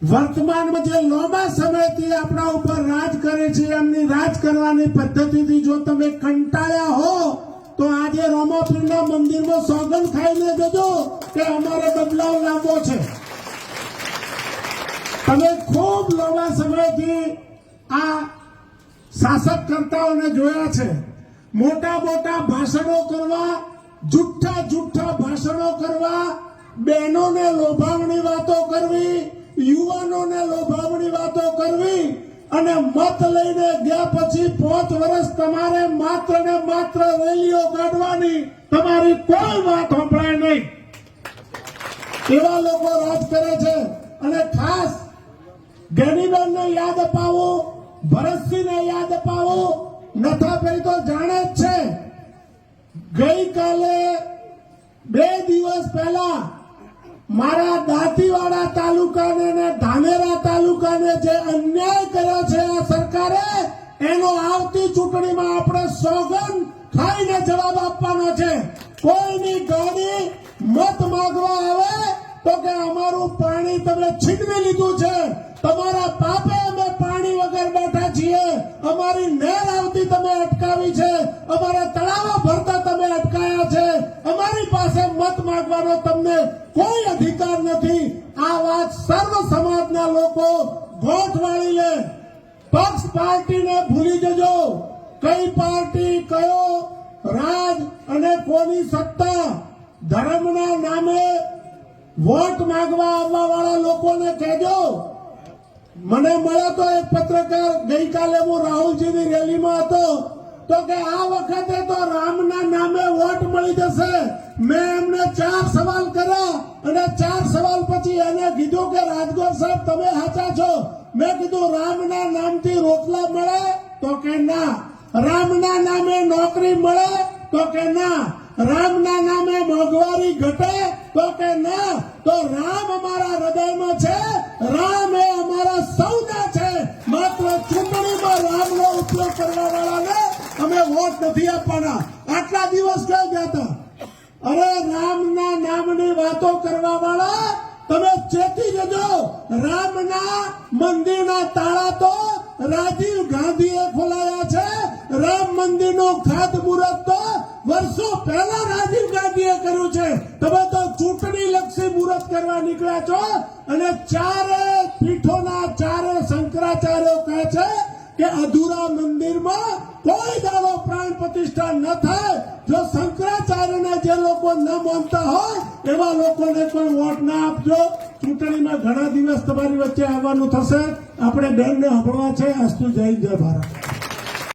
વર્તમાનમાં જે લાંબા સમયથી આપણા ઉપર રાજ કરે છે એમની રાજ કરવાની પદ્ધતિથી જો તમે કંટાળ્યા હો તો આજે રામાપીરના મંદિરમાં સોગંદ ખાઈને જજો કે અમારે બદલાવ લાવવો છે. તમે ખૂબ લાંબા સમયથી આ શાસક કરતાઓને જોયા છે. મોટા મોટા ભાષણો કરવા, જુઠ્ઠા ભાષણો કરવા, બહેનોને લોભાવણી વાતો કરવી, યુવાનોને લોભાવણી વાતો કરવી અને મત લઈને ગયા પછી 5 વર્ષ તમારે માત્ર ને માત્ર રેલીઓ કાઢવાની, તમારી કોઈ વાત સંભળાય નહીં. એવા લોકો રાજ કરે છે. અને ખાસ ગેનીબેનને યાદ અપાવો, ભરતસિંહને યાદ અપાવો. નથાભાઈ તો જાણે જ છે. ગઈકાલે 2 દિવસ પહેલા મારા દાંતીવાડા તાલુકાને ને ધાનેરા તાલુકાને જે અન્યાય કર્યો છે આ સરકારે, એનો આવતી ચૂંટણીમાં આપણે સોગંદ ખાઈને જવાબ આપવાનો છે. કોઈની ગાડી મત માંગવા આવે તો કે અમારું પાણી તમે છીનવી લીધું છે, તમારા પાપે અમે પાણી વગર બેઠા છીએ, અમારી નહેર આવતી તમે અટકાવી છે, અમારા તળાવો ભરતા તમે અટકાયા છે, અમારી પાસે મત માંગવાનો તમને કોઈ અધિકાર નથી. આ વાત સર્વ સમાજના લોકો ગોઠવાળી લે. પક્ષ પાર્ટીને ભૂલી જજો. કઈ પાર્ટી, કયો રાજ અને કોની સત્તા. ધર્મના નામે વોટ માંગવા આવવા વાળા લોકોને કહેજો. મને મળ્યો તો એક પત્રકાર, ગઈકાલે હું રાહુલજીની રેલીમાં હતો, તો કે આ વખતે તો રામના નામે વોટ મળી જશે. મેં એમને 4 સવાલ કર્યા અને 4 સવાલ પછી એને કીધું કે રાજગોર સાહેબ તમે સાચા છો. મેં કીધું રામના નામથી રોટલા મળે? તો કે ના. રામના નામે નોકરી મળે? તો કે ના. રામના નામે મોંઘવારી ઘટે? તો કે ના. તો રામ અમારા હૃદયમાં છે, રામ એ અમારા સૌના છે. માત્ર ચૂંટણીમાં રામનો ઉપયોગ કરવા વાળાને અમે વોટ નથી આપવાના. આટલા દિવસ ક્યાં ગયા હતા? અરે રામના નામની વાતો કરવા વાળા તમે ચેતી જજો. રામના મંદિરના તાળા તો રાજીવ ગાંધીએ ખોલાયા છે. રામ મંદિરનું ખાતમુહૂર્ત તો વર્ષો પહેલા રાજીવ ગાંધીએ કર્યું છે. તમે તો ચૂંટણી લક્ષી મુહૂર્ત કરવા નીકળ્યા છો. અને 4 પીઠોના 4 શંકરાચાર્યો કહે છે કે અધૂરા મંદિરમાં કોઈ દાડો પ્રાણ પ્રતિષ્ઠા ન થાય. જો શંકરાચાર્યને જે લોકો ન માનતા હોય એવા લોકોને કોઈ વોટ ના આપજો. ચૂંટણીમાં ઘણા દિવસ તમારી વચ્ચે આવવાનું થશે. આપણે બેનને સાંભળવા છે. અસ્તુ. જય ભારત.